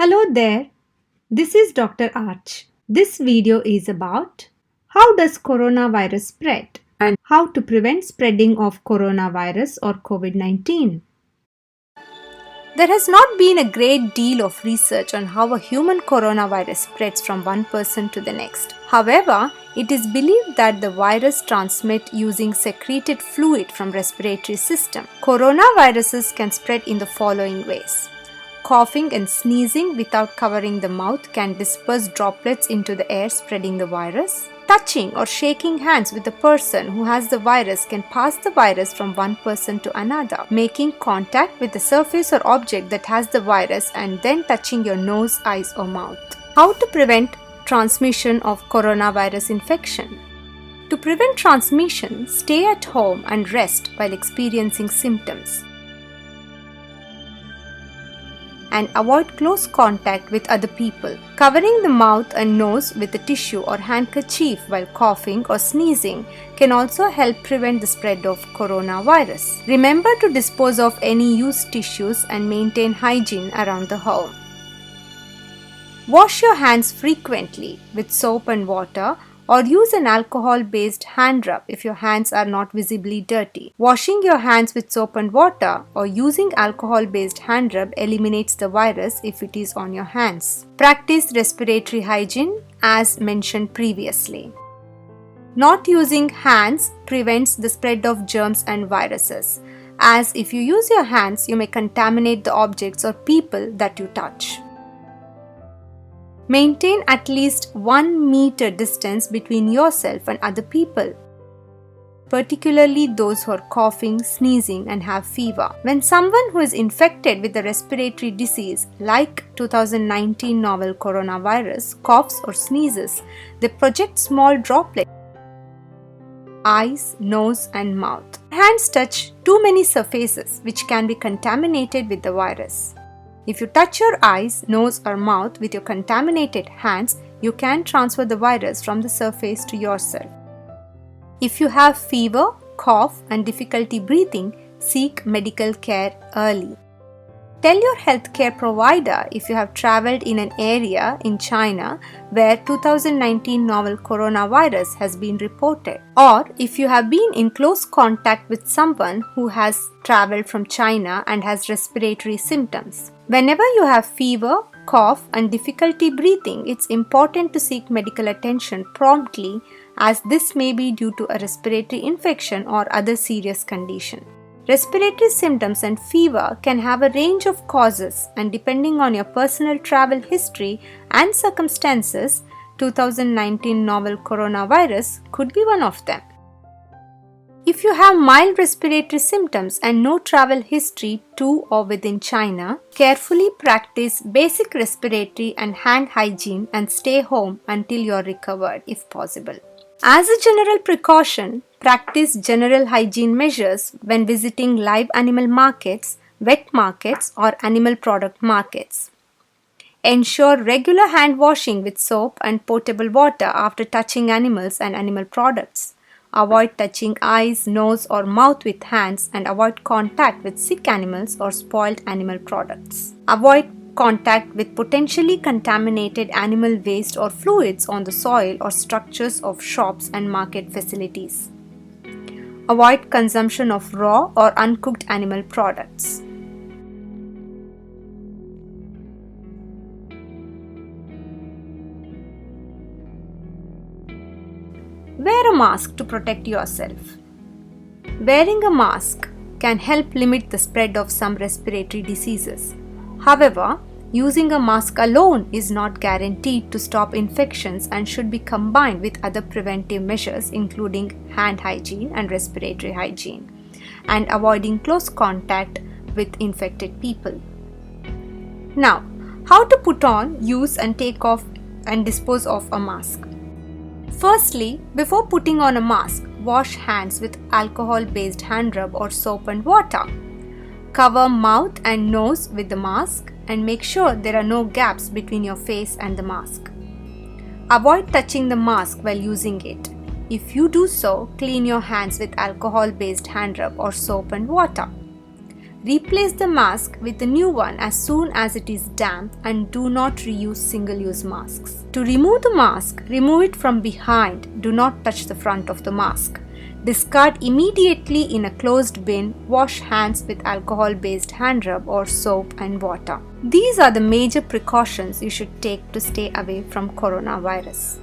Hello there, this is Dr. Arch. This video is about how does coronavirus spread and how to prevent spreading of coronavirus or COVID-19. There has not been a great deal of research on how a human coronavirus spreads from one person to the next. However, it is believed that the virus transmits using secreted fluid from respiratory system. Coronaviruses can spread in the following ways. Coughing and sneezing without covering the mouth can disperse droplets into the air, spreading the virus. Touching or shaking hands with a person who has the virus can pass the virus from one person to another. Making contact with the surface or object that has the virus and then touching your nose, eyes or mouth. How to prevent transmission of coronavirus infection? To prevent transmission, stay at home and rest while experiencing symptoms. And avoid close contact with other people. Covering the mouth and nose with a tissue or handkerchief while coughing or sneezing can also help prevent the spread of coronavirus. Remember to dispose of any used tissues and maintain hygiene around the home. Wash your hands frequently with soap and water, or use an alcohol-based hand rub if your hands are not visibly dirty. Washing your hands with soap and water or using alcohol-based hand rub eliminates the virus if it is on your hands. Practice respiratory hygiene as mentioned previously. Not using hands prevents the spread of germs and viruses, as if you use your hands, you may contaminate the objects or people that you touch. Maintain at least 1 meter distance between yourself and other people, particularly those who are coughing, sneezing and have fever. When someone who is infected with a respiratory disease like 2019 novel coronavirus coughs or sneezes, they project small droplets eyes, nose and mouth. Hands touch too many surfaces which can be contaminated with the virus. If you touch your eyes, nose or mouth with your contaminated hands, you can transfer the virus from the surface to yourself. If you have fever, cough and difficulty breathing, seek medical care early. Tell your healthcare provider if you have traveled in an area in China where 2019 novel coronavirus has been reported, or if you have been in close contact with someone who has traveled from China and has respiratory symptoms. Whenever you have fever, cough and difficulty breathing, it's important to seek medical attention promptly, as this may be due to a respiratory infection or other serious condition. Respiratory symptoms and fever can have a range of causes, and depending on your personal travel history and circumstances, 2019 novel coronavirus could be one of them. If you have mild respiratory symptoms and no travel history to or within China, carefully practice basic respiratory and hand hygiene and stay home until you are recovered if possible. As a general precaution, practice general hygiene measures when visiting live animal markets, wet markets or animal product markets. Ensure regular hand washing with soap and potable water after touching animals and animal products. Avoid touching eyes, nose or mouth with hands and avoid contact with sick animals or spoiled animal products. Avoid contact with potentially contaminated animal waste or fluids on the soil or structures of shops and market facilities. Avoid consumption of raw or uncooked animal products. Wear a mask to protect yourself. Wearing a mask can help limit the spread of some respiratory diseases. However, using a mask alone is not guaranteed to stop infections and should be combined with other preventive measures including hand hygiene and respiratory hygiene, and avoiding close contact with infected people. Now, how to put on, use and take off and dispose of a mask? Firstly, before putting on a mask, wash hands with alcohol-based hand rub or soap and water. Cover mouth and nose with the mask and make sure there are no gaps between your face and the mask. Avoid touching the mask while using it. If you do so, clean your hands with alcohol-based hand rub or soap and water. Replace the mask with a new one as soon as it is damp and do not reuse single-use masks. To remove the mask, remove it from behind. Do not touch the front of the mask. Discard immediately in a closed bin. Wash hands with alcohol-based hand rub or soap and water. These are the major precautions you should take to stay away from coronavirus.